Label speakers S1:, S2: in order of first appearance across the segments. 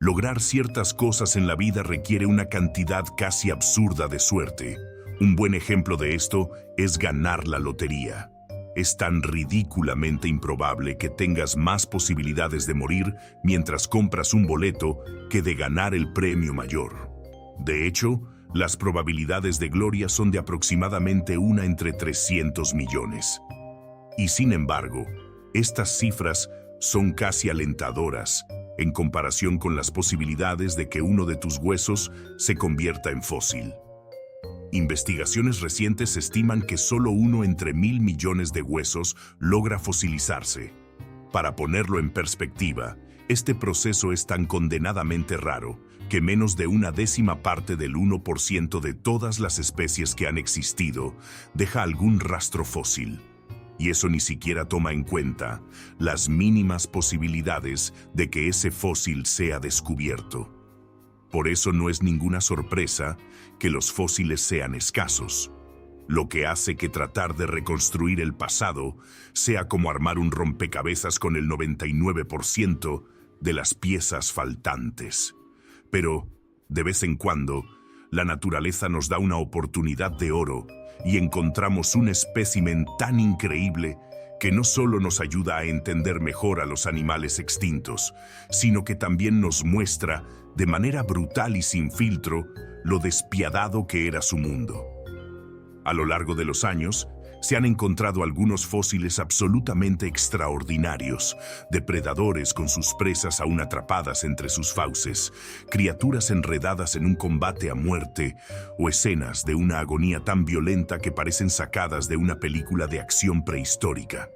S1: Lograr ciertas cosas en la vida requiere una cantidad casi absurda de suerte. Un buen ejemplo de esto es ganar la lotería. Es tan ridículamente improbable que tengas más posibilidades de morir mientras compras un boleto que de ganar el premio mayor. De hecho, las probabilidades de gloria son de aproximadamente 1 entre 300 millones. Y sin embargo, estas cifras son casi alentadoras en comparación con las posibilidades de que uno de tus huesos se convierta en fósil. Investigaciones recientes estiman que solo 1 entre 1000 millones de huesos logra fosilizarse. Para ponerlo en perspectiva, este proceso es tan condenadamente raro que menos de 1/10 parte del 1% de todas las especies que han existido deja algún rastro fósil. Y eso ni siquiera toma en cuenta las mínimas posibilidades de que ese fósil sea descubierto. Por eso no es ninguna sorpresa que los fósiles sean escasos, lo que hace que tratar de reconstruir el pasado sea como armar un rompecabezas con el 99% de las piezas faltantes. Pero, de vez en cuando, la naturaleza nos da una oportunidad de oro y encontramos un espécimen tan increíble que no solo nos ayuda a entender mejor a los animales extintos, sino que también nos muestra, de manera brutal y sin filtro, lo despiadado que era su mundo. A lo largo de los años, se han encontrado algunos fósiles absolutamente extraordinarios, depredadores con sus presas aún atrapadas entre sus fauces, criaturas enredadas en un combate a muerte, o escenas de una agonía tan violenta que parecen sacadas de una película de acción prehistórica.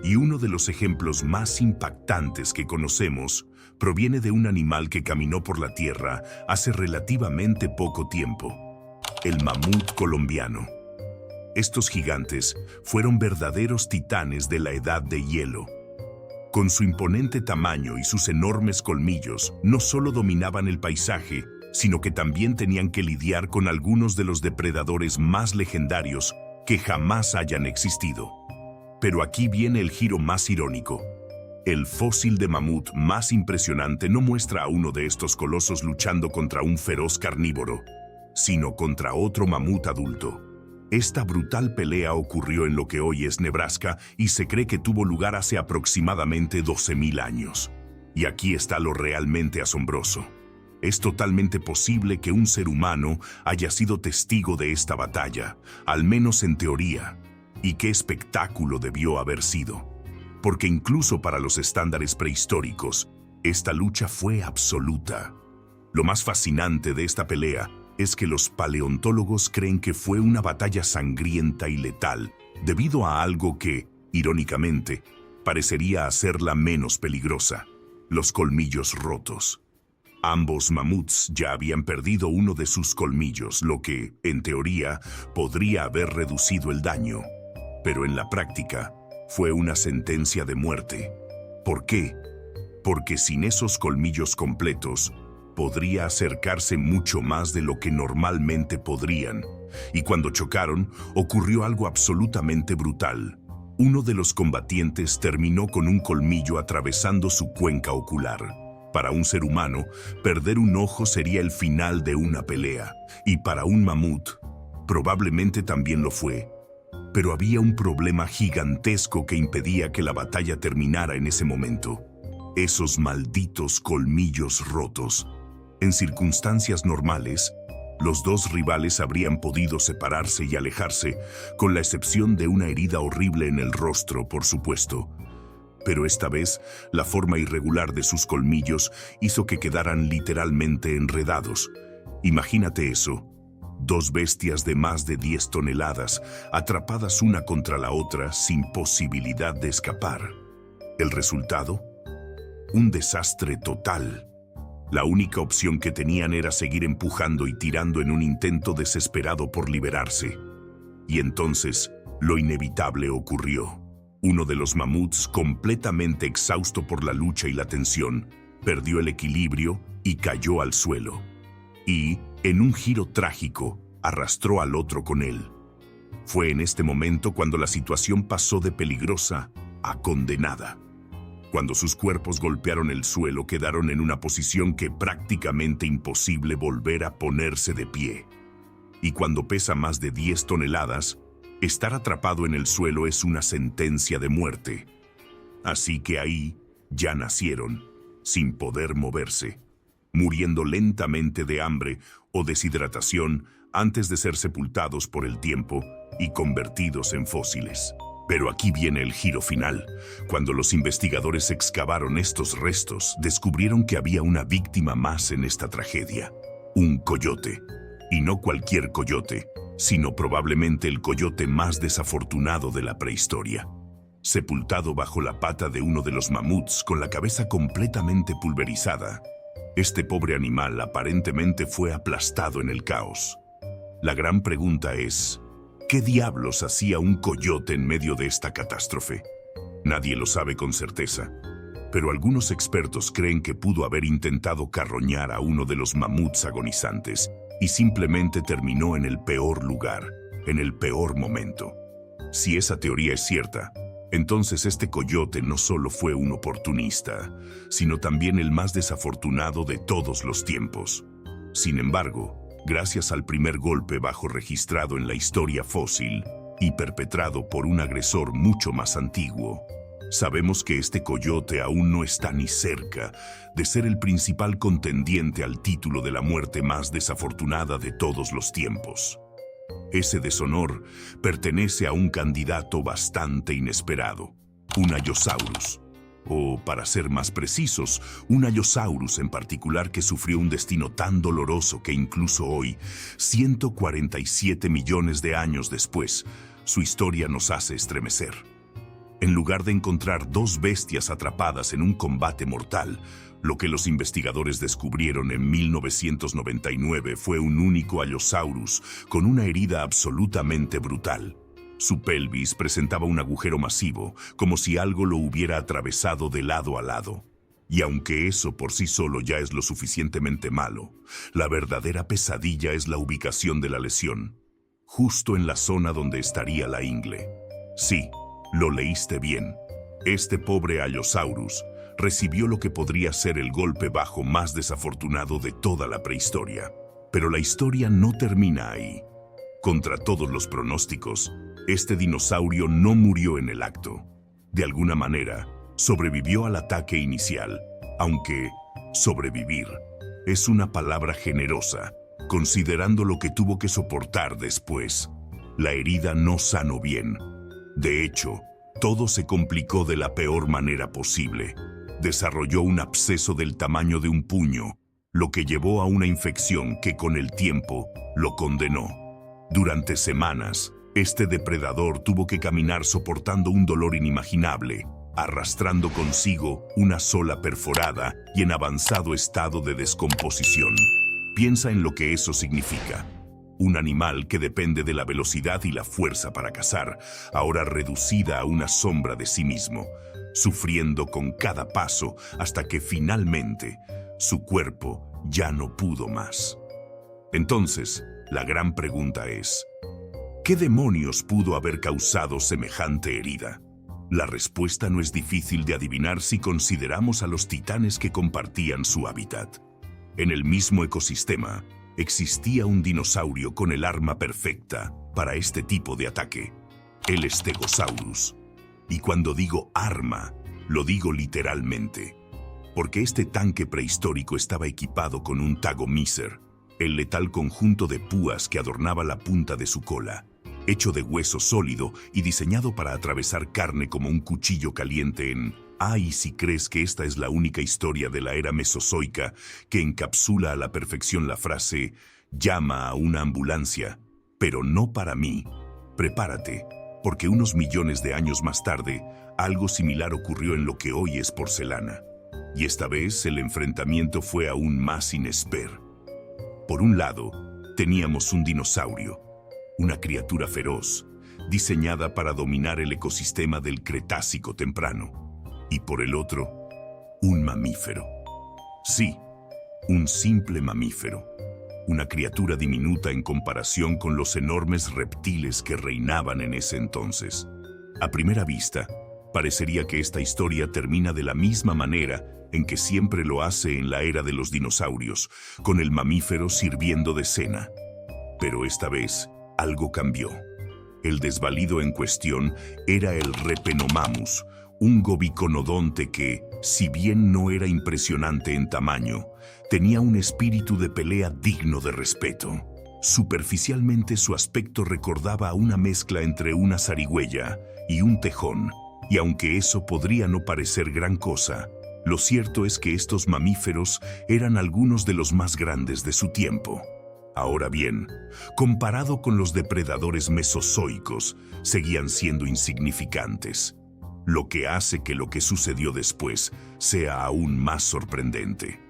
S1: Y uno de los ejemplos más impactantes que conocemos proviene de un animal que caminó por la Tierra hace relativamente poco tiempo: el mamut colombiano. Estos gigantes fueron verdaderos titanes de la edad de hielo. Con su imponente tamaño y sus enormes colmillos, no solo dominaban el paisaje, sino que también tenían que lidiar con algunos de los depredadores más legendarios que jamás hayan existido. Pero aquí viene el giro más irónico. El fósil de mamut más impresionante no muestra a uno de estos colosos luchando contra un feroz carnívoro, sino contra otro mamut adulto. Esta brutal pelea ocurrió en lo que hoy es Nebraska y se cree que tuvo lugar hace aproximadamente 12.000 años. Y aquí está lo realmente asombroso. Es totalmente posible que un ser humano haya sido testigo de esta batalla, al menos en teoría. Y qué espectáculo debió haber sido. Porque incluso para los estándares prehistóricos, esta lucha fue absoluta. Lo más fascinante de esta pelea es que los paleontólogos creen que fue una batalla sangrienta y letal, debido a algo que, irónicamente, parecería hacerla menos peligrosa: los colmillos rotos. Ambos mamuts ya habían perdido uno de sus colmillos, lo que, en teoría, podría haber reducido el daño. Pero en la práctica, fue una sentencia de muerte. ¿Por qué? Porque sin esos colmillos completos, podría acercarse mucho más de lo que normalmente podrían. Y cuando chocaron, ocurrió algo absolutamente brutal. Uno de los combatientes terminó con un colmillo atravesando su cuenca ocular. Para un ser humano, perder un ojo sería el final de una pelea. Y para un mamut, probablemente también lo fue. Pero había un problema gigantesco que impedía que la batalla terminara en ese momento: esos malditos colmillos rotos. En circunstancias normales, los dos rivales habrían podido separarse y alejarse, con la excepción de una herida horrible en el rostro, por supuesto. Pero esta vez, la forma irregular de sus colmillos hizo que quedaran literalmente enredados. Imagínate eso: dos bestias de más de 10 toneladas, atrapadas una contra la otra sin posibilidad de escapar. ¿El resultado? Un desastre total. La única opción que tenían era seguir empujando y tirando en un intento desesperado por liberarse. Y entonces, lo inevitable ocurrió. Uno de los mamuts, completamente exhausto por la lucha y la tensión, perdió el equilibrio y cayó al suelo. Y, en un giro trágico, arrastró al otro con él. Fue en este momento cuando la situación pasó de peligrosa a condenada. Cuando sus cuerpos golpearon el suelo, quedaron en una posición que prácticamente imposible volver a ponerse de pie. Y cuando pesa más de 10 toneladas, estar atrapado en el suelo es una sentencia de muerte. Así que ahí ya nacieron, sin poder moverse, muriendo lentamente de hambre o deshidratación antes de ser sepultados por el tiempo y convertidos en fósiles. Pero aquí viene el giro final. Cuando los investigadores excavaron estos restos, descubrieron que había una víctima más en esta tragedia: un coyote. Y no cualquier coyote, sino probablemente el coyote más desafortunado de la prehistoria. Sepultado bajo la pata de uno de los mamuts con la cabeza completamente pulverizada, este pobre animal aparentemente fue aplastado en el caos. La gran pregunta es: ¿qué diablos hacía un coyote en medio de esta catástrofe? Nadie lo sabe con certeza, pero algunos expertos creen que pudo haber intentado carroñar a uno de los mamuts agonizantes y simplemente terminó en el peor lugar, en el peor momento. Si esa teoría es cierta, entonces este coyote no solo fue un oportunista, sino también el más desafortunado de todos los tiempos. Sin embargo, gracias al primer golpe bajo registrado en la historia fósil y perpetrado por un agresor mucho más antiguo, sabemos que este coyote aún no está ni cerca de ser el principal contendiente al título de la muerte más desafortunada de todos los tiempos. Ese deshonor pertenece a un candidato bastante inesperado, un Allosaurus. O, para ser más precisos, un Allosaurus en particular que sufrió un destino tan doloroso que incluso hoy, 147 millones de años después, su historia nos hace estremecer. En lugar de encontrar dos bestias atrapadas en un combate mortal, lo que los investigadores descubrieron en 1999 fue un único Allosaurus con una herida absolutamente brutal. Su pelvis presentaba un agujero masivo, como si algo lo hubiera atravesado de lado a lado. Y aunque eso por sí solo ya es lo suficientemente malo, la verdadera pesadilla es la ubicación de la lesión, justo en la zona donde estaría la ingle. Sí, lo leíste bien. Este pobre Allosaurus recibió lo que podría ser el golpe bajo más desafortunado de toda la prehistoria. Pero la historia no termina ahí. Contra todos los pronósticos, este dinosaurio no murió en el acto. De alguna manera, sobrevivió al ataque inicial, aunque sobrevivir es una palabra generosa, considerando lo que tuvo que soportar después. La herida no sanó bien. De hecho, todo se complicó de la peor manera posible. Desarrolló un absceso del tamaño de un puño, lo que llevó a una infección que con el tiempo lo condenó. Durante semanas, este depredador tuvo que caminar soportando un dolor inimaginable, arrastrando consigo una sola perforada y en avanzado estado de descomposición. Piensa en lo que eso significa. Un animal que depende de la velocidad y la fuerza para cazar, ahora reducida a una sombra de sí mismo, sufriendo con cada paso hasta que finalmente su cuerpo ya no pudo más. Entonces, la gran pregunta es: ¿qué demonios pudo haber causado semejante herida? La respuesta no es difícil de adivinar si consideramos a los titanes que compartían su hábitat. En el mismo ecosistema, existía un dinosaurio con el arma perfecta para este tipo de ataque, el Stegosaurus. Y cuando digo arma, lo digo literalmente, porque este tanque prehistórico estaba equipado con un Tagomycer, el letal conjunto de púas que adornaba la punta de su cola, hecho de hueso sólido y diseñado para atravesar carne como un cuchillo caliente en... y si crees que esta es la única historia de la era mesozoica que encapsula a la perfección la frase «llama a una ambulancia, pero no para mí», prepárate, porque unos millones de años más tarde, algo similar ocurrió en lo que hoy es porcelana. Y esta vez el enfrentamiento fue aún más inesperado. Por un lado, teníamos un dinosaurio, una criatura feroz, diseñada para dominar el ecosistema del Cretácico temprano. Y por el otro, un mamífero. Sí, un simple mamífero. Una criatura diminuta en comparación con los enormes reptiles que reinaban en ese entonces. A primera vista, Parecería que esta historia termina de la misma manera en que siempre lo hace en la era de los dinosaurios, con el mamífero sirviendo de cena. Pero esta vez, algo cambió. El desvalido en cuestión era el Repenomamus, un gobiconodonte que, si bien no era impresionante en tamaño, tenía un espíritu de pelea digno de respeto. Superficialmente su aspecto recordaba a una mezcla entre una zarigüeya y un tejón, y aunque eso podría no parecer gran cosa, lo cierto es que estos mamíferos eran algunos de los más grandes de su tiempo. Ahora bien, comparado con los depredadores mesozoicos, seguían siendo insignificantes, lo que hace que lo que sucedió después sea aún más sorprendente.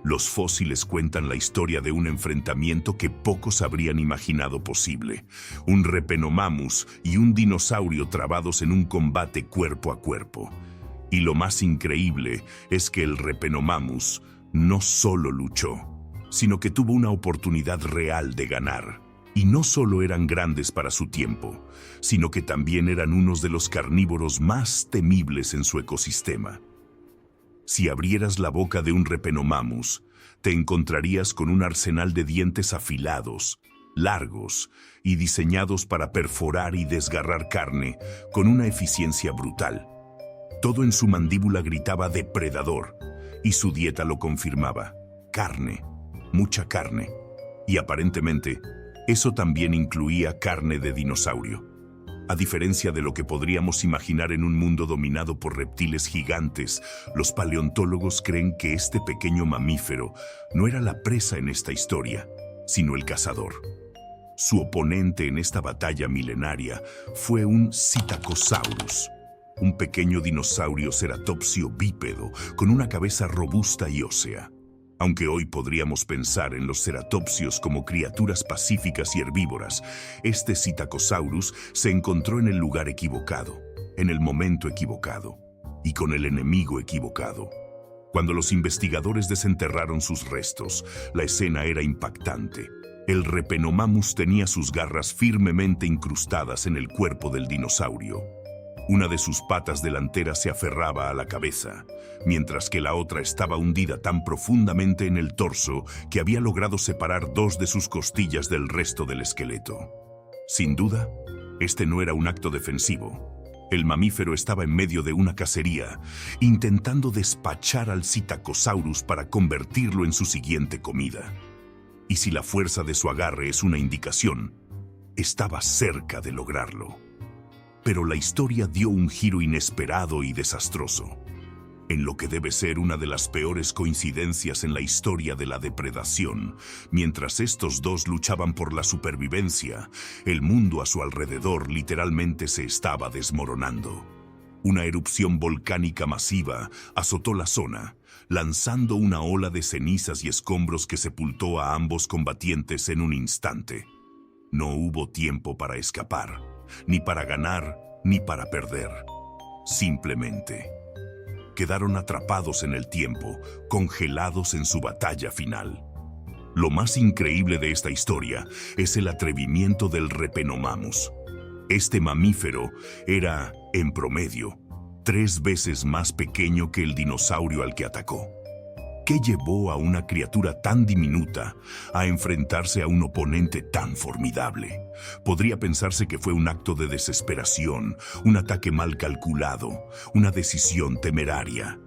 S1: Los fósiles cuentan la historia de un enfrentamiento que pocos habrían imaginado posible. Un Repenomamus y un dinosaurio trabados en un combate cuerpo a cuerpo. Y lo más increíble es que el Repenomamus no solo luchó, sino que tuvo una oportunidad real de ganar. Y no solo eran grandes para su tiempo, sino que también eran unos de los carnívoros más temibles en su ecosistema. Si abrieras la boca de un Repenomamus, te encontrarías con un arsenal de dientes afilados, largos y diseñados para perforar y desgarrar carne con una eficiencia brutal. Todo en su mandíbula gritaba depredador, y su dieta lo confirmaba: carne, mucha carne. Y aparentemente, eso también incluía carne de dinosaurio. A diferencia de lo que podríamos imaginar en un mundo dominado por reptiles gigantes, los paleontólogos creen que este pequeño mamífero no era la presa en esta historia, sino el cazador. Su oponente en esta batalla milenaria fue un Psittacosaurus, un pequeño dinosaurio ceratopsio bípedo con una cabeza robusta y ósea. Aunque hoy podríamos pensar en los ceratopsios como criaturas pacíficas y herbívoras, este Psittacosaurus se encontró en el lugar equivocado, en el momento equivocado y con el enemigo equivocado. Cuando los investigadores desenterraron sus restos, la escena era impactante. El Repenomamus tenía sus garras firmemente incrustadas en el cuerpo del dinosaurio. Una de sus patas delanteras se aferraba a la cabeza, mientras que la otra estaba hundida tan profundamente en el torso que había logrado separar dos de sus costillas del resto del esqueleto. Sin duda, este no era un acto defensivo. El mamífero estaba en medio de una cacería, intentando despachar al Psittacosaurus para convertirlo en su siguiente comida. Y si la fuerza de su agarre es una indicación, estaba cerca de lograrlo. Pero la historia dio un giro inesperado y desastroso, en lo que debe ser una de las peores coincidencias en la historia de la depredación. Mientras estos dos luchaban por la supervivencia, el mundo a su alrededor literalmente se estaba desmoronando. Una erupción volcánica masiva azotó la zona, lanzando una ola de cenizas y escombros que sepultó a ambos combatientes en un instante. No hubo tiempo para escapar, ni para ganar, ni para perder. Simplemente quedaron atrapados en el tiempo, congelados en su batalla final. Lo más increíble de esta historia es el atrevimiento del Repenomamus. Este mamífero era, en promedio, 3 veces más pequeño que el dinosaurio al que atacó. ¿Qué llevó a una criatura tan diminuta a enfrentarse a un oponente tan formidable? Podría pensarse que fue un acto de desesperación, un ataque mal calculado, una decisión temeraria.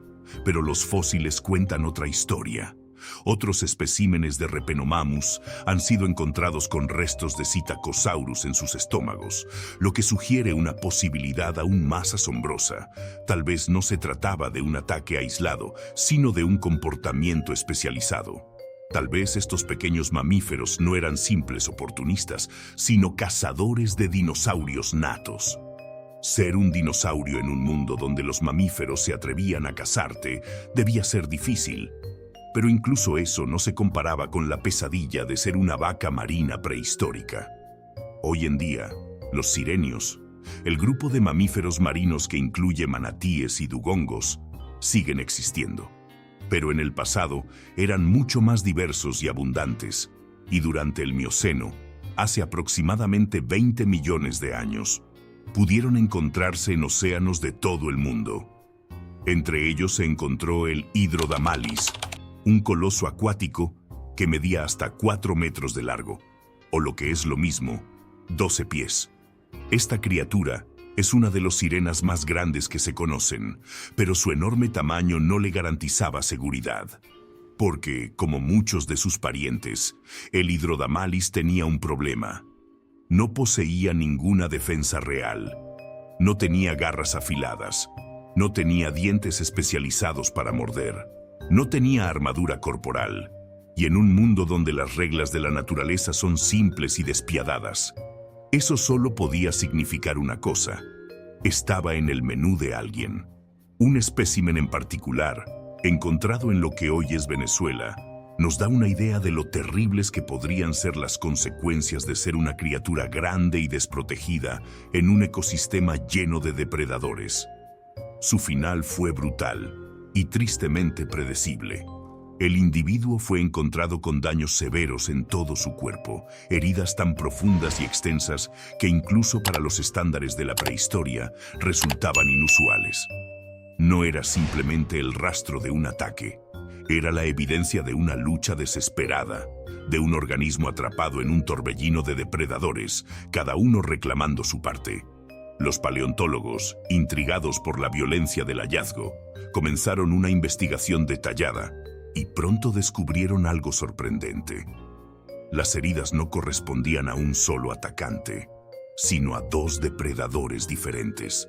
S1: Pero los fósiles cuentan otra historia. Otros especímenes de Repenomamus han sido encontrados con restos de Psittacosaurus en sus estómagos, lo que sugiere una posibilidad aún más asombrosa. Tal vez no se trataba de un ataque aislado, sino de un comportamiento especializado. Tal vez estos pequeños mamíferos no eran simples oportunistas, sino cazadores de dinosaurios natos. Ser un dinosaurio en un mundo donde los mamíferos se atrevían a cazarte debía ser difícil. Pero incluso eso no se comparaba con la pesadilla de ser una vaca marina prehistórica. Hoy en día, los sirenios, el grupo de mamíferos marinos que incluye manatíes y dugongos, siguen existiendo. Pero en el pasado eran mucho más diversos y abundantes, y durante el Mioceno, hace aproximadamente 20 millones de años, pudieron encontrarse en océanos de todo el mundo. Entre ellos se encontró el Hydrodamalis, un coloso acuático que medía hasta 4 metros de largo, o lo que es lo mismo, 12 pies. Esta criatura es una de las sirenas más grandes que se conocen, pero su enorme tamaño no le garantizaba seguridad. Porque, como muchos de sus parientes, el Hydrodamalis tenía un problema. No poseía ninguna defensa real. No tenía garras afiladas. No tenía dientes especializados para morder. No tenía armadura corporal. Y en un mundo donde las reglas de la naturaleza son simples y despiadadas, eso solo podía significar una cosa. Estaba en el menú de alguien. Un espécimen en particular, encontrado en lo que hoy es Venezuela, nos da una idea de lo terribles que podrían ser las consecuencias de ser una criatura grande y desprotegida en un ecosistema lleno de depredadores. Su final fue brutal y tristemente predecible. El individuo fue encontrado con daños severos en todo su cuerpo, heridas tan profundas y extensas que incluso para los estándares de la prehistoria resultaban inusuales. No era simplemente el rastro de un ataque, era la evidencia de una lucha desesperada, de un organismo atrapado en un torbellino de depredadores, cada uno reclamando su parte. Los paleontólogos, intrigados por la violencia del hallazgo, comenzaron una investigación detallada y pronto descubrieron algo sorprendente. Las heridas no correspondían a un solo atacante, sino a 2 depredadores diferentes.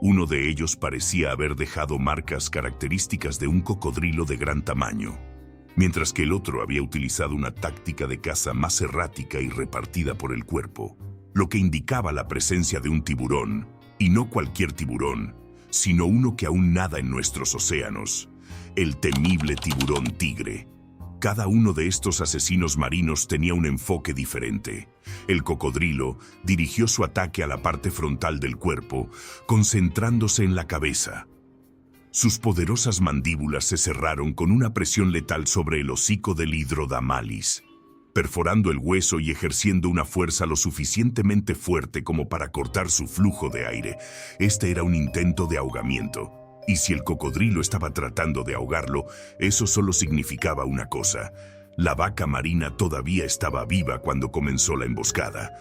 S1: Uno de ellos parecía haber dejado marcas características de un cocodrilo de gran tamaño, mientras que el otro había utilizado una táctica de caza más errática y repartida por el cuerpo, lo que indicaba la presencia de un tiburón, y no cualquier tiburón, sino uno que aún nada en nuestros océanos, el temible tiburón tigre. Cada uno de estos asesinos marinos tenía un enfoque diferente. El cocodrilo dirigió su ataque a la parte frontal del cuerpo, concentrándose en la cabeza. Sus poderosas mandíbulas se cerraron con una presión letal sobre el hocico del Hydrodamalis, perforando el hueso y ejerciendo una fuerza lo suficientemente fuerte como para cortar su flujo de aire. Este era un intento de ahogamiento. Y si el cocodrilo estaba tratando de ahogarlo, eso solo significaba una cosa. La vaca marina todavía estaba viva cuando comenzó la emboscada.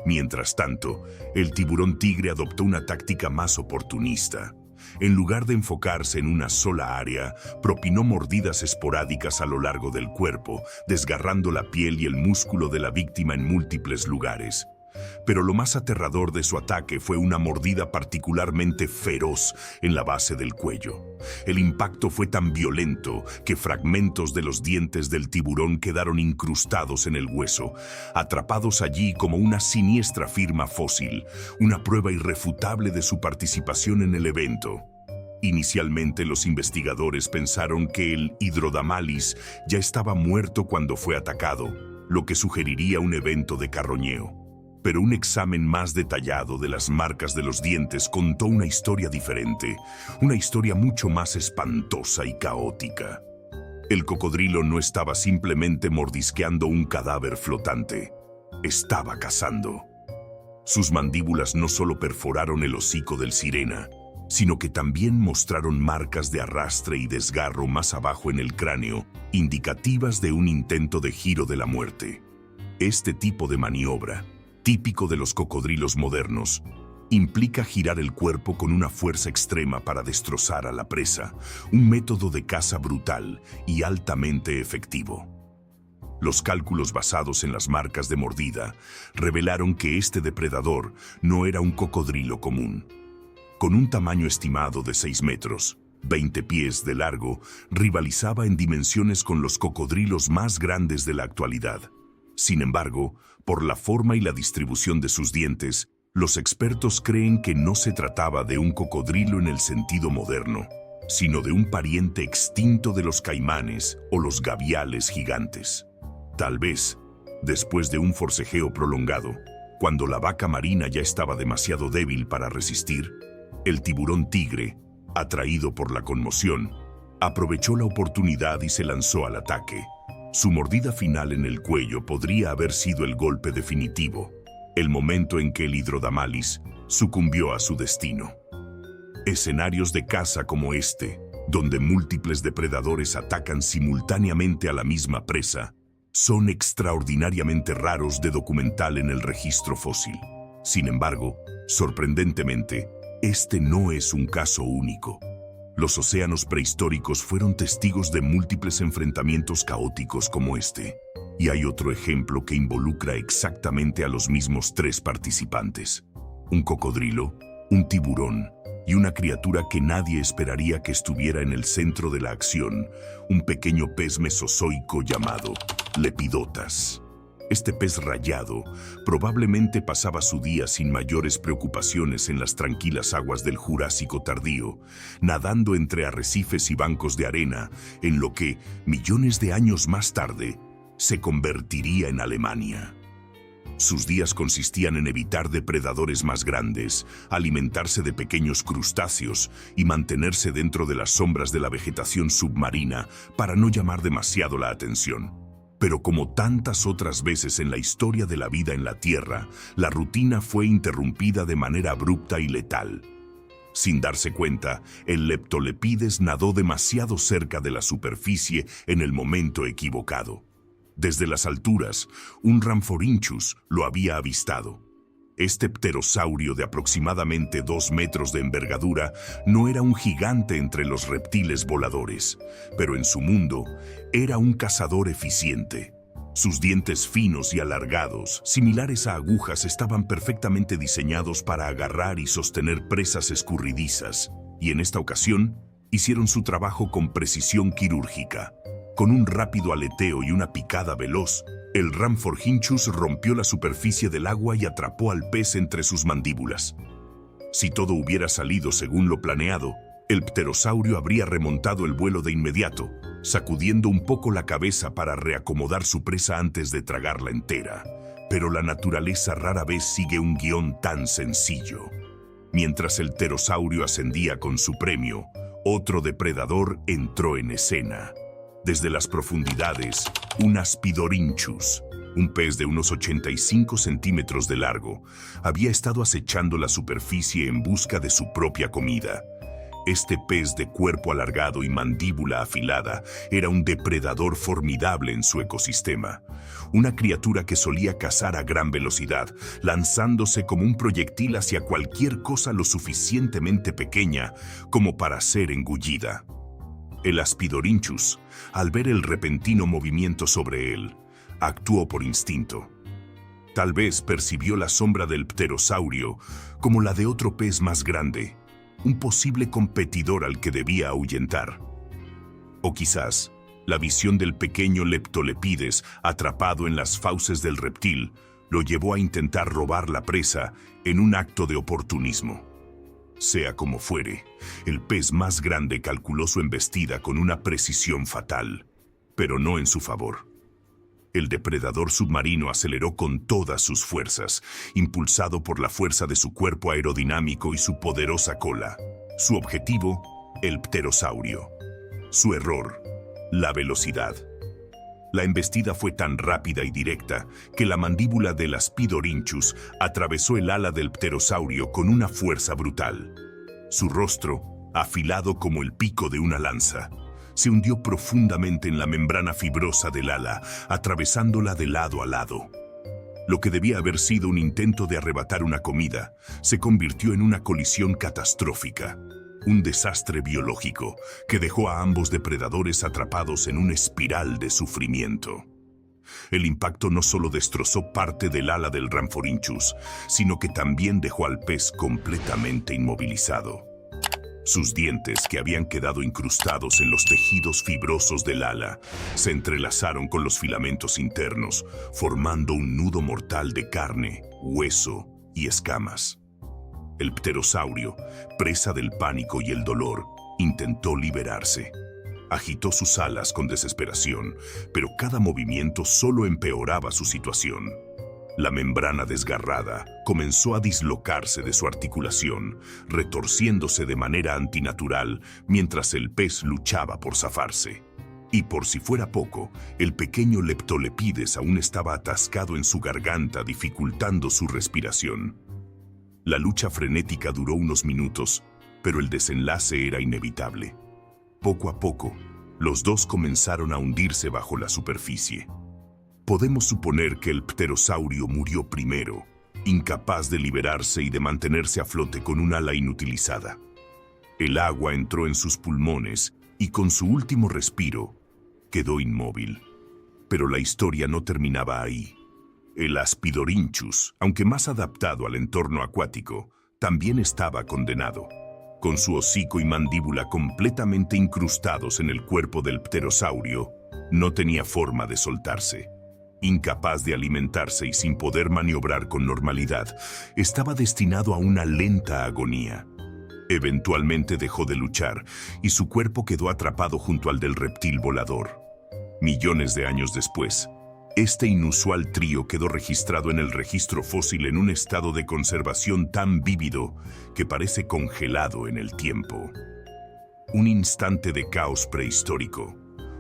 S1: Mientras tanto, el tiburón tigre adoptó una táctica más oportunista. En lugar de enfocarse en una sola área, propinó mordidas esporádicas a lo largo del cuerpo, desgarrando la piel y el músculo de la víctima en múltiples lugares. Pero lo más aterrador de su ataque fue una mordida particularmente feroz en la base del cuello. El impacto fue tan violento que fragmentos de los dientes del tiburón quedaron incrustados en el hueso, atrapados allí como una siniestra firma fósil, una prueba irrefutable de su participación en el evento. Inicialmente los investigadores pensaron que el Hydrodamalis ya estaba muerto cuando fue atacado, lo que sugeriría un evento de carroñeo. Pero un examen más detallado de las marcas de los dientes contó una historia diferente, una historia mucho más espantosa y caótica. El cocodrilo no estaba simplemente mordisqueando un cadáver flotante, estaba cazando. Sus mandíbulas no solo perforaron el hocico del sirena, sino que también mostraron marcas de arrastre y desgarro más abajo en el cráneo, indicativas de un intento de giro de la muerte. Este tipo de maniobra, típico de los cocodrilos modernos, implica girar el cuerpo con una fuerza extrema para destrozar a la presa, un método de caza brutal y altamente efectivo. Los cálculos basados en las marcas de mordida revelaron que este depredador no era un cocodrilo común. Con un tamaño estimado de 6 metros, 20 pies de largo, rivalizaba en dimensiones con los cocodrilos más grandes de la actualidad. Sin embargo, por la forma y la distribución de sus dientes, los expertos creen que no se trataba de un cocodrilo en el sentido moderno, sino de un pariente extinto de los caimanes o los gaviales gigantes. Tal vez, después de un forcejeo prolongado, cuando la vaca marina ya estaba demasiado débil para resistir, el tiburón tigre, atraído por la conmoción, aprovechó la oportunidad y se lanzó al ataque. Su mordida final en el cuello podría haber sido el golpe definitivo, el momento en que el Hydrodamalis sucumbió a su destino. Escenarios de caza como este, donde múltiples depredadores atacan simultáneamente a la misma presa, son extraordinariamente raros de documentar en el registro fósil. Sin embargo, sorprendentemente, este no es un caso único. Los océanos prehistóricos fueron testigos de múltiples enfrentamientos caóticos como este. Y hay otro ejemplo que involucra exactamente a los mismos tres participantes: un cocodrilo, un tiburón y una criatura que nadie esperaría que estuviera en el centro de la acción, un pequeño pez mesozoico llamado Lepidotas. Este pez rayado probablemente pasaba su día sin mayores preocupaciones en las tranquilas aguas del Jurásico tardío, nadando entre arrecifes y bancos de arena, en lo que, millones de años más tarde, se convertiría en Alemania. Sus días consistían en evitar depredadores más grandes, alimentarse de pequeños crustáceos y mantenerse dentro de las sombras de la vegetación submarina para no llamar demasiado la atención. Pero como tantas otras veces en la historia de la vida en la Tierra, la rutina fue interrumpida de manera abrupta y letal. Sin darse cuenta, el Leptolepides nadó demasiado cerca de la superficie en el momento equivocado. Desde las alturas, un Rhamphorhynchus lo había avistado. Este pterosaurio de aproximadamente 2 metros de envergadura no era un gigante entre los reptiles voladores, pero en su mundo era un cazador eficiente. Sus dientes finos y alargados, similares a agujas, estaban perfectamente diseñados para agarrar y sostener presas escurridizas, y en esta ocasión hicieron su trabajo con precisión quirúrgica. Con un rápido aleteo y una picada veloz, el Rhamphorhynchus rompió la superficie del agua y atrapó al pez entre sus mandíbulas. Si todo hubiera salido según lo planeado, el pterosaurio habría remontado el vuelo de inmediato, sacudiendo un poco la cabeza para reacomodar su presa antes de tragarla entera. Pero la naturaleza rara vez sigue un guión tan sencillo. Mientras el pterosaurio ascendía con su premio, otro depredador entró en escena. Desde las profundidades, un Aspidorhynchus, un pez de unos 85 centímetros de largo, había estado acechando la superficie en busca de su propia comida. Este pez de cuerpo alargado y mandíbula afilada era un depredador formidable en su ecosistema, una criatura que solía cazar a gran velocidad, lanzándose como un proyectil hacia cualquier cosa lo suficientemente pequeña como para ser engullida. El Aspidorhynchus, al ver el repentino movimiento sobre él, actuó por instinto. Tal vez percibió la sombra del pterosaurio como la de otro pez más grande, un posible competidor al que debía ahuyentar. O quizás, la visión del pequeño Leptolepides atrapado en las fauces del reptil lo llevó a intentar robar la presa en un acto de oportunismo. Sea como fuere, el pez más grande calculó su embestida con una precisión fatal, pero no en su favor. El depredador submarino aceleró con todas sus fuerzas, impulsado por la fuerza de su cuerpo aerodinámico y su poderosa cola. Su objetivo, el pterosaurio. Su error, la velocidad. La embestida fue tan rápida y directa que la mandíbula del Aspidorhynchus atravesó el ala del pterosaurio con una fuerza brutal. Su rostro, afilado como el pico de una lanza, se hundió profundamente en la membrana fibrosa del ala, atravesándola de lado a lado. Lo que debía haber sido un intento de arrebatar una comida, se convirtió en una colisión catastrófica. Un desastre biológico que dejó a ambos depredadores atrapados en una espiral de sufrimiento. El impacto no solo destrozó parte del ala del Rhamphorhynchus, sino que también dejó al pez completamente inmovilizado. Sus dientes, que habían quedado incrustados en los tejidos fibrosos del ala, se entrelazaron con los filamentos internos, formando un nudo mortal de carne, hueso y escamas. El pterosaurio, presa del pánico y el dolor, intentó liberarse. Agitó sus alas con desesperación, pero cada movimiento solo empeoraba su situación. La membrana desgarrada comenzó a dislocarse de su articulación, retorciéndose de manera antinatural mientras el pez luchaba por zafarse. Y por si fuera poco, el pequeño Leptolepides aún estaba atascado en su garganta, dificultando su respiración. La lucha frenética duró unos minutos, pero el desenlace era inevitable. Poco a poco, los dos comenzaron a hundirse bajo la superficie. Podemos suponer que el pterosaurio murió primero, incapaz de liberarse y de mantenerse a flote con un ala inutilizada. El agua entró en sus pulmones y con su último respiro quedó inmóvil. Pero la historia no terminaba ahí. El Aspidorhynchus, aunque más adaptado al entorno acuático, también estaba condenado. Con su hocico y mandíbula completamente incrustados en el cuerpo del pterosaurio, no tenía forma de soltarse. Incapaz de alimentarse y sin poder maniobrar con normalidad, estaba destinado a una lenta agonía. Eventualmente dejó de luchar y su cuerpo quedó atrapado junto al del reptil volador. Millones de años después, este inusual trío quedó registrado en el registro fósil en un estado de conservación tan vívido que parece congelado en el tiempo. Un instante de caos prehistórico,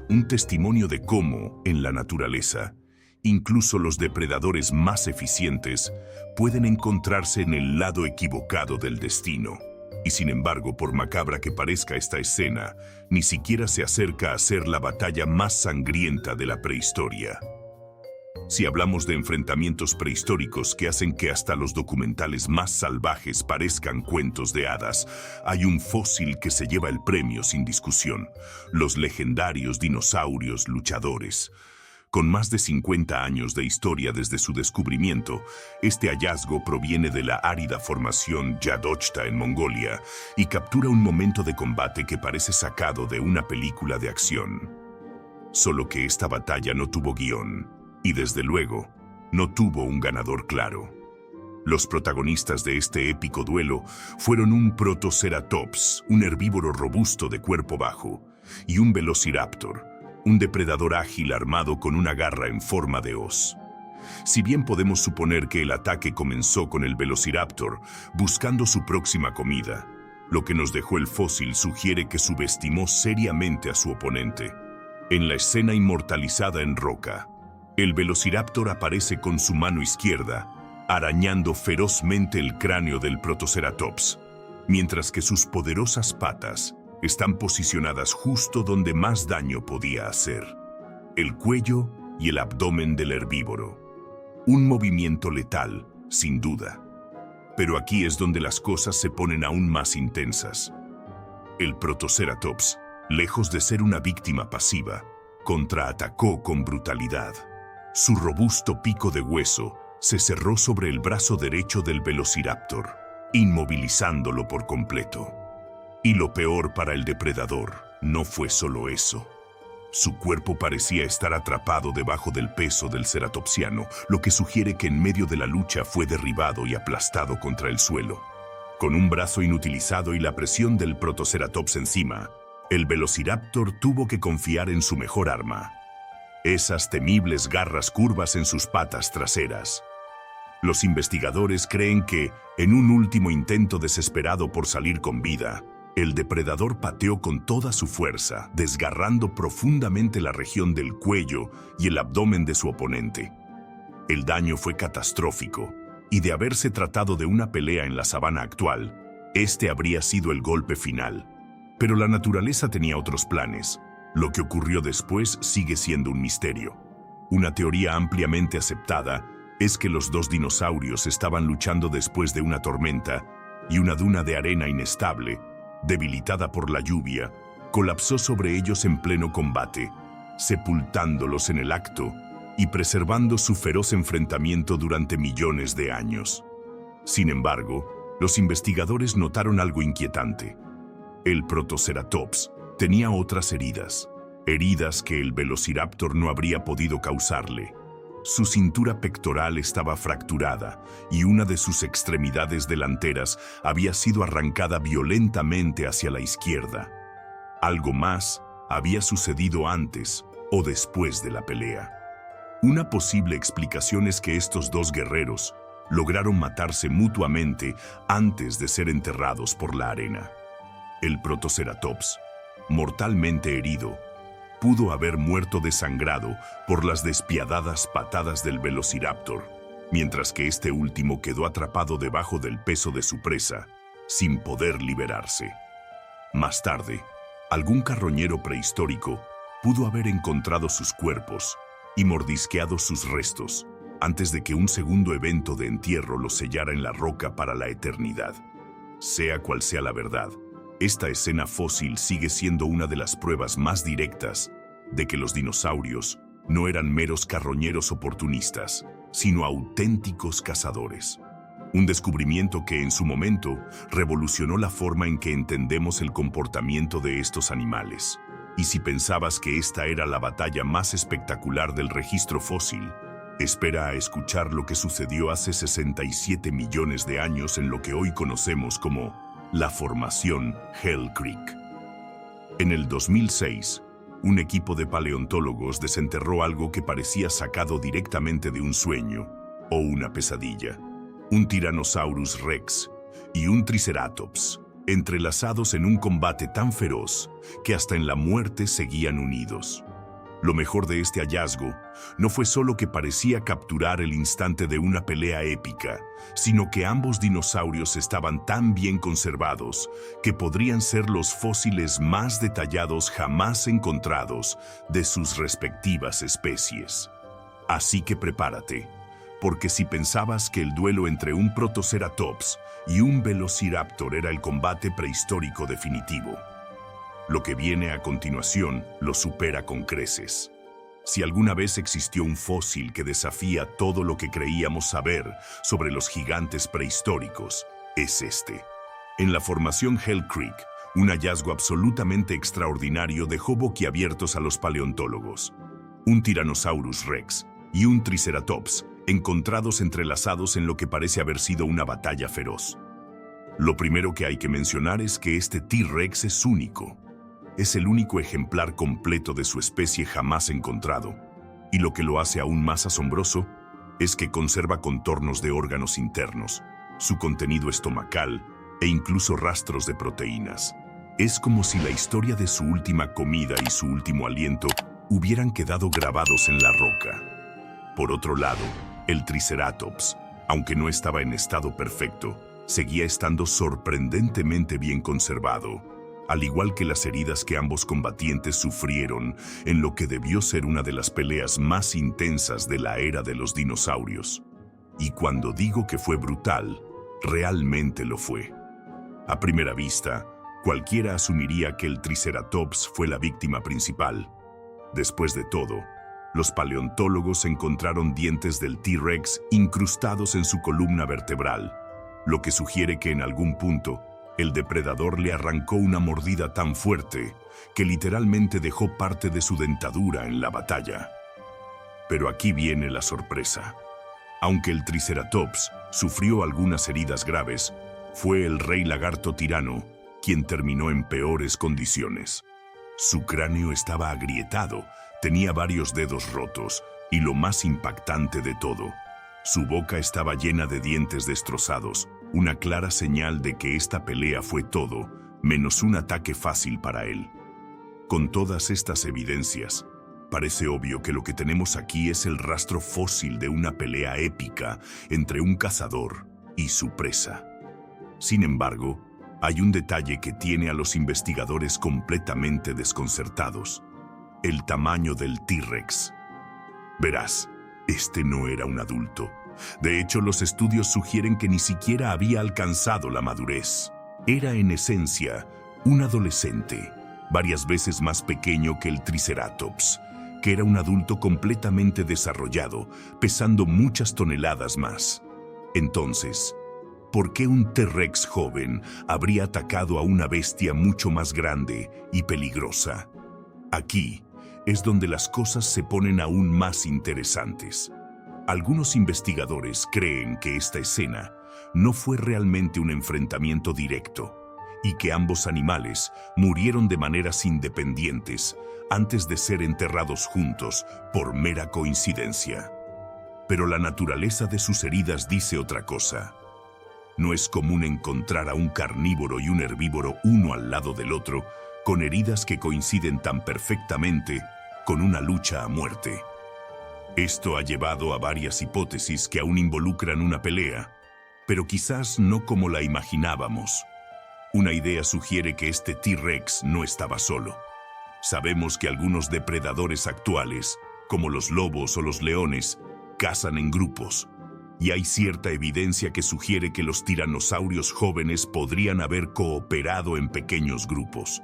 S1: un testimonio de cómo, en la naturaleza, incluso los depredadores más eficientes pueden encontrarse en el lado equivocado del destino. Y sin embargo, por macabra que parezca esta escena, ni siquiera se acerca a ser la batalla más sangrienta de la prehistoria. Si hablamos de enfrentamientos prehistóricos que hacen que hasta los documentales más salvajes parezcan cuentos de hadas, hay un fósil que se lleva el premio sin discusión: los legendarios dinosaurios luchadores. Con más de 50 años de historia desde su descubrimiento, este hallazgo proviene de la árida formación Yadochta en Mongolia y captura un momento de combate que parece sacado de una película de acción. Solo que esta batalla no tuvo guión y, desde luego, no tuvo un ganador claro. Los protagonistas de este épico duelo fueron un Protoceratops, un herbívoro robusto de cuerpo bajo, y un Velociraptor, un depredador ágil armado con una garra en forma de hoz. Si bien podemos suponer que el ataque comenzó con el Velociraptor buscando su próxima comida, lo que nos dejó el fósil sugiere que subestimó seriamente a su oponente. En la escena inmortalizada en roca, el Velociraptor aparece con su mano izquierda, arañando ferozmente el cráneo del Protoceratops, mientras que sus poderosas patas están posicionadas justo donde más daño podía hacer: el cuello y el abdomen del herbívoro. Un movimiento letal, sin duda. Pero aquí es donde las cosas se ponen aún más intensas. El Protoceratops, lejos de ser una víctima pasiva, contraatacó con brutalidad. Su robusto pico de hueso se cerró sobre el brazo derecho del Velociraptor, inmovilizándolo por completo. Y lo peor para el depredador no fue solo eso. Su cuerpo parecía estar atrapado debajo del peso del ceratopsiano, lo que sugiere que en medio de la lucha fue derribado y aplastado contra el suelo. Con un brazo inutilizado y la presión del Protoceratops encima, el Velociraptor tuvo que confiar en su mejor arma: esas temibles garras curvas en sus patas traseras. Los investigadores creen que, en un último intento desesperado por salir con vida, el depredador pateó con toda su fuerza, desgarrando profundamente la región del cuello y el abdomen de su oponente. El daño fue catastrófico, y de haberse tratado de una pelea en la sabana actual, este habría sido el golpe final. Pero la naturaleza tenía otros planes. Lo que ocurrió después sigue siendo un misterio. Una teoría ampliamente aceptada es que los dos dinosaurios estaban luchando después de una tormenta y una duna de arena inestable, debilitada por la lluvia, colapsó sobre ellos en pleno combate, sepultándolos en el acto y preservando su feroz enfrentamiento durante millones de años. Sin embargo, los investigadores notaron algo inquietante. El Protoceratops tenía otras heridas que el Velociraptor no habría podido causarle. Su cintura pectoral estaba fracturada y una de sus extremidades delanteras había sido arrancada violentamente hacia la izquierda. Algo más había sucedido antes o después de la pelea. Una posible explicación es que estos dos guerreros lograron matarse mutuamente antes de ser enterrados por la arena. El Protoceratops, mortalmente herido, pudo haber muerto desangrado por las despiadadas patadas del Velociraptor, mientras que este último quedó atrapado debajo del peso de su presa, sin poder liberarse. Más tarde, algún carroñero prehistórico pudo haber encontrado sus cuerpos y mordisqueado sus restos, antes de que un segundo evento de entierro los sellara en la roca para la eternidad. Sea cual sea la verdad, esta escena fósil sigue siendo una de las pruebas más directas de que los dinosaurios no eran meros carroñeros oportunistas, sino auténticos cazadores. Un descubrimiento que en su momento revolucionó la forma en que entendemos el comportamiento de estos animales. Y si pensabas que esta era la batalla más espectacular del registro fósil, espera a escuchar lo que sucedió hace 67 millones de años en lo que hoy conocemos como la Formación Hell Creek. En el 2006, un equipo de paleontólogos desenterró algo que parecía sacado directamente de un sueño o una pesadilla. Un Tyrannosaurus Rex y un Triceratops, entrelazados en un combate tan feroz que hasta en la muerte seguían unidos. Lo mejor de este hallazgo no fue solo que parecía capturar el instante de una pelea épica, sino que ambos dinosaurios estaban tan bien conservados que podrían ser los fósiles más detallados jamás encontrados de sus respectivas especies. Así que prepárate, porque si pensabas que el duelo entre un Protoceratops y un Velociraptor era el combate prehistórico definitivo, lo que viene a continuación lo supera con creces. Si alguna vez existió un fósil que desafía todo lo que creíamos saber sobre los gigantes prehistóricos, es este. En la Formación Hell Creek, un hallazgo absolutamente extraordinario dejó boquiabiertos a los paleontólogos. Un Tyrannosaurus Rex y un Triceratops encontrados entrelazados en lo que parece haber sido una batalla feroz. Lo primero que hay que mencionar es que este T-Rex es único. Es el único ejemplar completo de su especie jamás encontrado, y lo que lo hace aún más asombroso es que conserva contornos de órganos internos, su contenido estomacal e incluso rastros de proteínas. Es como si la historia de su última comida y su último aliento hubieran quedado grabados en la roca. Por otro lado, el Triceratops, aunque no estaba en estado perfecto, seguía estando sorprendentemente bien conservado, al igual que las heridas que ambos combatientes sufrieron en lo que debió ser una de las peleas más intensas de la era de los dinosaurios. Y cuando digo que fue brutal, realmente lo fue. A primera vista, cualquiera asumiría que el Triceratops fue la víctima principal. Después de todo, los paleontólogos encontraron dientes del T-Rex incrustados en su columna vertebral, lo que sugiere que en algún punto el depredador le arrancó una mordida tan fuerte que literalmente dejó parte de su dentadura en la batalla. Pero aquí viene la sorpresa. Aunque el Triceratops sufrió algunas heridas graves, fue el rey lagarto tirano quien terminó en peores condiciones. Su cráneo estaba agrietado, tenía varios dedos rotos y lo más impactante de todo, su boca estaba llena de dientes destrozados, una clara señal de que esta pelea fue todo, menos un ataque fácil para él. Con todas estas evidencias, parece obvio que lo que tenemos aquí es el rastro fósil de una pelea épica entre un cazador y su presa. Sin embargo, hay un detalle que tiene a los investigadores completamente desconcertados: el tamaño del T-Rex. Verás, este no era un adulto. De hecho, los estudios sugieren que ni siquiera había alcanzado la madurez. Era en esencia un adolescente, varias veces más pequeño que el Triceratops, que era un adulto completamente desarrollado, pesando muchas toneladas más. Entonces, ¿por qué un T-Rex joven habría atacado a una bestia mucho más grande y peligrosa? Aquí es donde las cosas se ponen aún más interesantes. Algunos investigadores creen que esta escena no fue realmente un enfrentamiento directo y que ambos animales murieron de maneras independientes antes de ser enterrados juntos por mera coincidencia. Pero la naturaleza de sus heridas dice otra cosa. No es común encontrar a un carnívoro y un herbívoro uno al lado del otro con heridas que coinciden tan perfectamente con una lucha a muerte. Esto ha llevado a varias hipótesis que aún involucran una pelea, pero quizás no como la imaginábamos. Una idea sugiere que este T-Rex no estaba solo. Sabemos que algunos depredadores actuales, como los lobos o los leones, cazan en grupos, y hay cierta evidencia que sugiere que los tiranosaurios jóvenes podrían haber cooperado en pequeños grupos.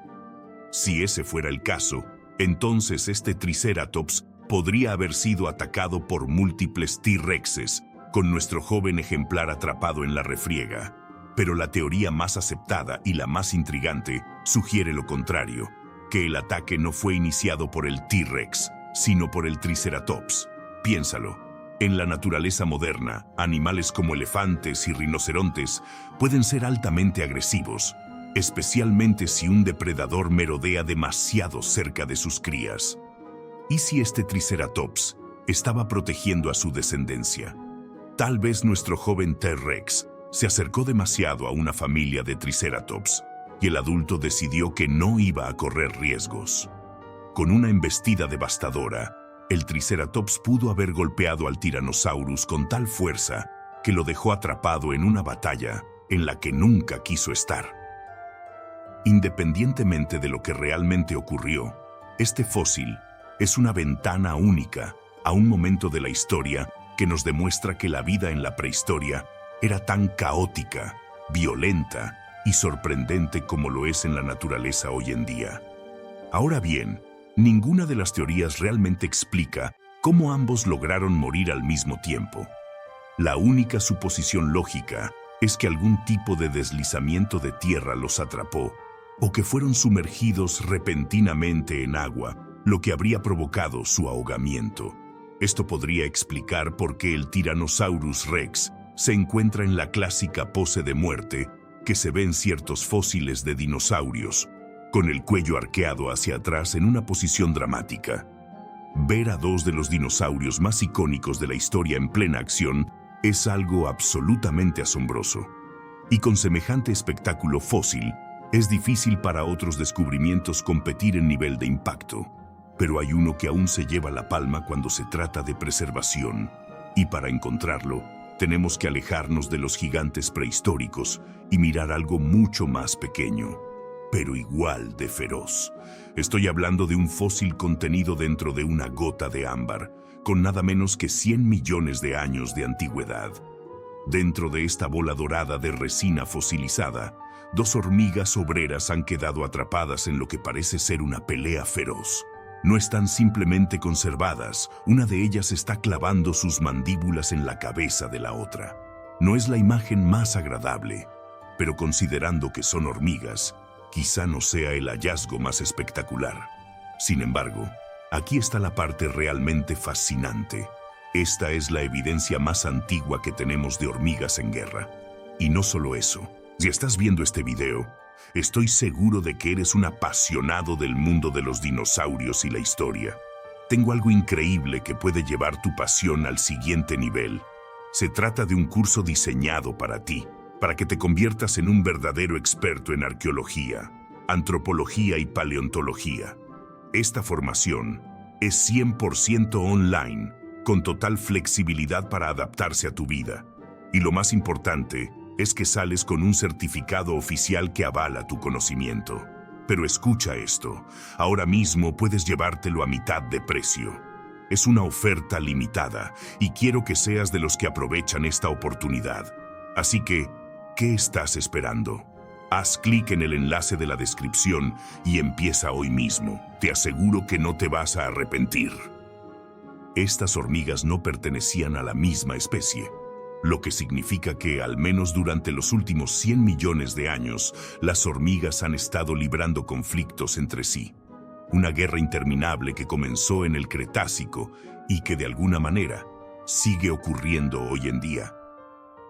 S1: Si ese fuera el caso, entonces este Triceratops podría haber sido atacado por múltiples T-Rexes, con nuestro joven ejemplar atrapado en la refriega. Pero la teoría más aceptada y la más intrigante sugiere lo contrario, que el ataque no fue iniciado por el T-Rex, sino por el Triceratops. Piénsalo. En la naturaleza moderna, animales como elefantes y rinocerontes pueden ser altamente agresivos, especialmente si un depredador merodea demasiado cerca de sus crías. ¿Y si este Triceratops estaba protegiendo a su descendencia? Tal vez nuestro joven T-Rex se acercó demasiado a una familia de Triceratops y el adulto decidió que no iba a correr riesgos. Con una embestida devastadora, el Triceratops pudo haber golpeado al Tyrannosaurus con tal fuerza que lo dejó atrapado en una batalla en la que nunca quiso estar. Independientemente de lo que realmente ocurrió, este fósil es una ventana única a un momento de la historia que nos demuestra que la vida en la prehistoria era tan caótica, violenta y sorprendente como lo es en la naturaleza hoy en día. Ahora bien, ninguna de las teorías realmente explica cómo ambos lograron morir al mismo tiempo. La única suposición lógica es que algún tipo de deslizamiento de tierra los atrapó o que fueron sumergidos repentinamente en agua, lo que habría provocado su ahogamiento. Esto podría explicar por qué el Tyrannosaurus Rex se encuentra en la clásica pose de muerte que se ve en ciertos fósiles de dinosaurios, con el cuello arqueado hacia atrás en una posición dramática. Ver a dos de los dinosaurios más icónicos de la historia en plena acción es algo absolutamente asombroso. Y con semejante espectáculo fósil, es difícil para otros descubrimientos competir en nivel de impacto. Pero hay uno que aún se lleva la palma cuando se trata de preservación, y para encontrarlo, tenemos que alejarnos de los gigantes prehistóricos y mirar algo mucho más pequeño, pero igual de feroz. Estoy hablando de un fósil contenido dentro de una gota de ámbar, con nada menos que 100 millones de años de antigüedad. Dentro de esta bola dorada de resina fosilizada, dos hormigas obreras han quedado atrapadas en lo que parece ser una pelea feroz. No están simplemente conservadas, una de ellas está clavando sus mandíbulas en la cabeza de la otra. No es la imagen más agradable, pero considerando que son hormigas, quizá no sea el hallazgo más espectacular. Sin embargo, aquí está la parte realmente fascinante. Esta es la evidencia más antigua que tenemos de hormigas en guerra. Y no solo eso, si estás viendo este video, estoy seguro de que eres un apasionado del mundo de los dinosaurios y la historia. Tengo algo increíble que puede llevar tu pasión al siguiente nivel. Se trata de un curso diseñado para ti, para que te conviertas en un verdadero experto en arqueología, antropología y paleontología. Esta formación es 100% online, con total flexibilidad para adaptarse a tu vida. Y lo más importante es que sales con un certificado oficial que avala tu conocimiento. Pero escucha esto, ahora mismo puedes llevártelo a mitad de precio. Es una oferta limitada y quiero que seas de los que aprovechan esta oportunidad. Así que, ¿qué estás esperando? Haz clic en el enlace de la descripción y empieza hoy mismo. Te aseguro que no te vas a arrepentir. Estas hormigas no pertenecían a la misma especie, lo que significa que, al menos durante los últimos 100 millones de años, las hormigas han estado librando conflictos entre sí. Una guerra interminable que comenzó en el Cretácico y que, de alguna manera, sigue ocurriendo hoy en día.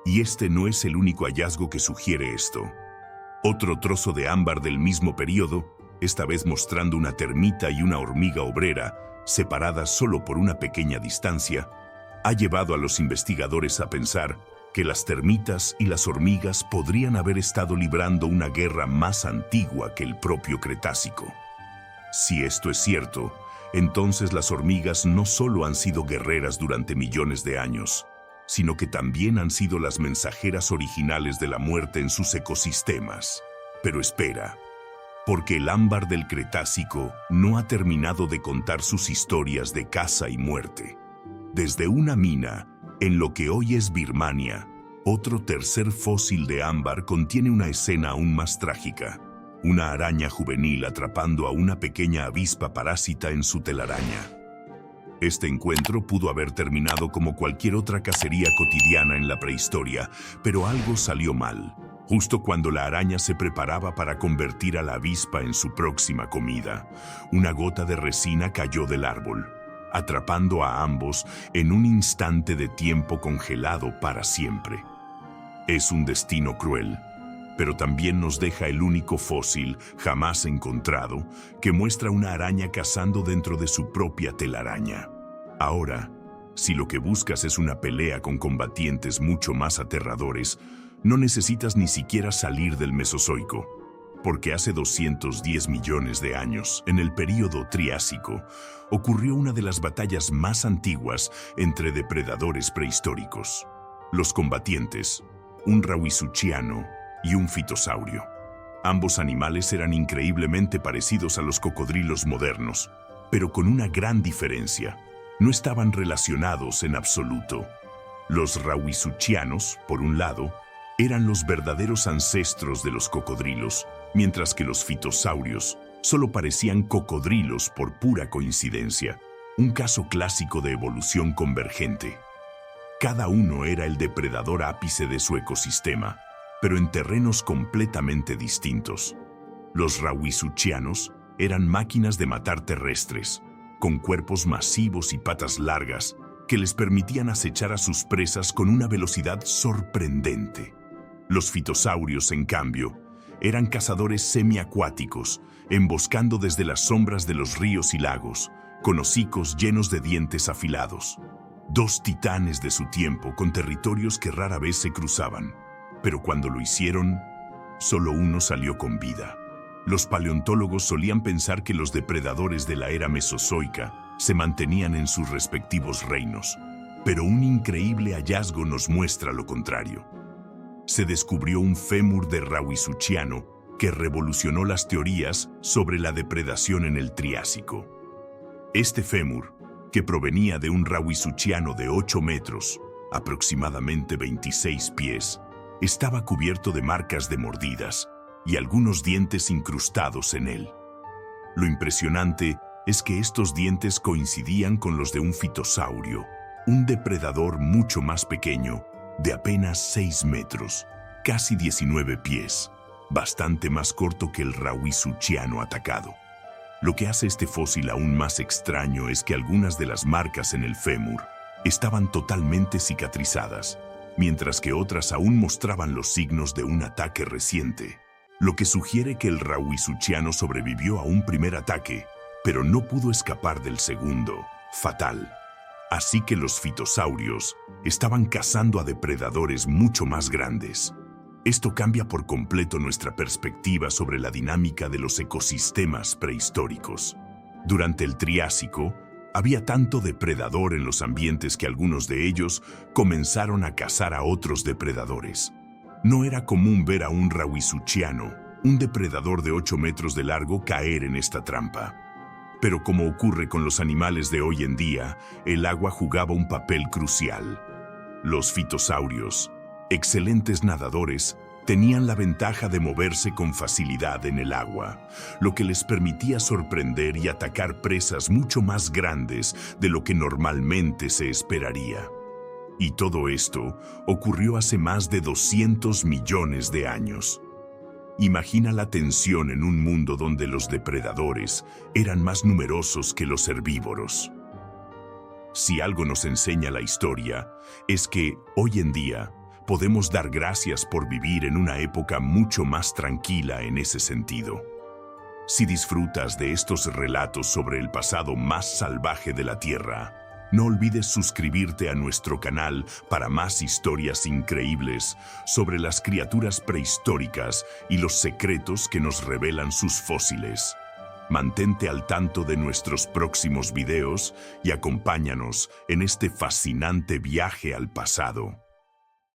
S1: Y este no es el único hallazgo que sugiere esto. Otro trozo de ámbar del mismo periodo, esta vez mostrando una termita y una hormiga obrera, separadas solo por una pequeña distancia, ha llevado a los investigadores a pensar que las termitas y las hormigas podrían haber estado librando una guerra más antigua que el propio Cretácico. Si esto es cierto, entonces las hormigas no solo han sido guerreras durante millones de años, sino que también han sido las mensajeras originales de la muerte en sus ecosistemas. Pero espera, porque el ámbar del Cretácico no ha terminado de contar sus historias de caza y muerte. Desde una mina, en lo que hoy es Birmania, otro tercer fósil de ámbar contiene una escena aún más trágica. Una araña juvenil atrapando a una pequeña avispa parásita en su telaraña. Este encuentro pudo haber terminado como cualquier otra cacería cotidiana en la prehistoria, pero algo salió mal, justo cuando la araña se preparaba para convertir a la avispa en su próxima comida. Una gota de resina cayó del árbol, atrapando a ambos en un instante de tiempo congelado para siempre. Es un destino cruel, pero también nos deja el único fósil jamás encontrado que muestra una araña cazando dentro de su propia telaraña. Ahora, si lo que buscas es una pelea con combatientes mucho más aterradores, no necesitas ni siquiera salir del Mesozoico, porque hace 210 millones de años, en el período Triásico, ocurrió una de las batallas más antiguas entre depredadores prehistóricos. Los combatientes, un rauisuchiano y un fitosaurio. Ambos animales eran increíblemente parecidos a los cocodrilos modernos, pero con una gran diferencia. No estaban relacionados en absoluto. Los rauisuchianos, por un lado, eran los verdaderos ancestros de los cocodrilos, mientras que los fitosaurios solo parecían cocodrilos por pura coincidencia, un caso clásico de evolución convergente. Cada uno era el depredador ápice de su ecosistema, pero en terrenos completamente distintos. Los rauisuchianos eran máquinas de matar terrestres, con cuerpos masivos y patas largas que les permitían acechar a sus presas con una velocidad sorprendente. Los fitosaurios, en cambio, eran cazadores semiacuáticos, emboscando desde las sombras de los ríos y lagos, con hocicos llenos de dientes afilados. Dos titanes de su tiempo con territorios que rara vez se cruzaban. Pero cuando lo hicieron, solo uno salió con vida. Los paleontólogos solían pensar que los depredadores de la era mesozoica se mantenían en sus respectivos reinos, pero un increíble hallazgo nos muestra lo contrario. Se descubrió un fémur de rauisuchiano que revolucionó las teorías sobre la depredación en el Triásico. Este fémur, que provenía de un rauisuchiano de 8 metros, aproximadamente 26 pies, estaba cubierto de marcas de mordidas y algunos dientes incrustados en él. Lo impresionante es que estos dientes coincidían con los de un fitosaurio, un depredador mucho más pequeño, de apenas 6 metros, casi 19 pies, bastante más corto que el rauisuchiano atacado. Lo que hace este fósil aún más extraño es que algunas de las marcas en el fémur estaban totalmente cicatrizadas, mientras que otras aún mostraban los signos de un ataque reciente, lo que sugiere que el rauisuchiano sobrevivió a un primer ataque, pero no pudo escapar del segundo, fatal. Así que los fitosaurios estaban cazando a depredadores mucho más grandes. Esto cambia por completo nuestra perspectiva sobre la dinámica de los ecosistemas prehistóricos. Durante el Triásico, había tanto depredador en los ambientes que algunos de ellos comenzaron a cazar a otros depredadores. No era común ver a un rauisuchiano, un depredador de 8 metros de largo, caer en esta trampa. Pero como ocurre con los animales de hoy en día, el agua jugaba un papel crucial. Los fitosaurios, excelentes nadadores, tenían la ventaja de moverse con facilidad en el agua, lo que les permitía sorprender y atacar presas mucho más grandes de lo que normalmente se esperaría. Y todo esto ocurrió hace más de 200 millones de años. Imagina la tensión en un mundo donde los depredadores eran más numerosos que los herbívoros. Si algo nos enseña la historia, es que, hoy en día, podemos dar gracias por vivir en una época mucho más tranquila en ese sentido. Si disfrutas de estos relatos sobre el pasado más salvaje de la Tierra, no olvides suscribirte a nuestro canal para más historias increíbles sobre las criaturas prehistóricas y los secretos que nos revelan sus fósiles. Mantente al tanto de nuestros próximos videos y acompáñanos en este fascinante viaje al pasado.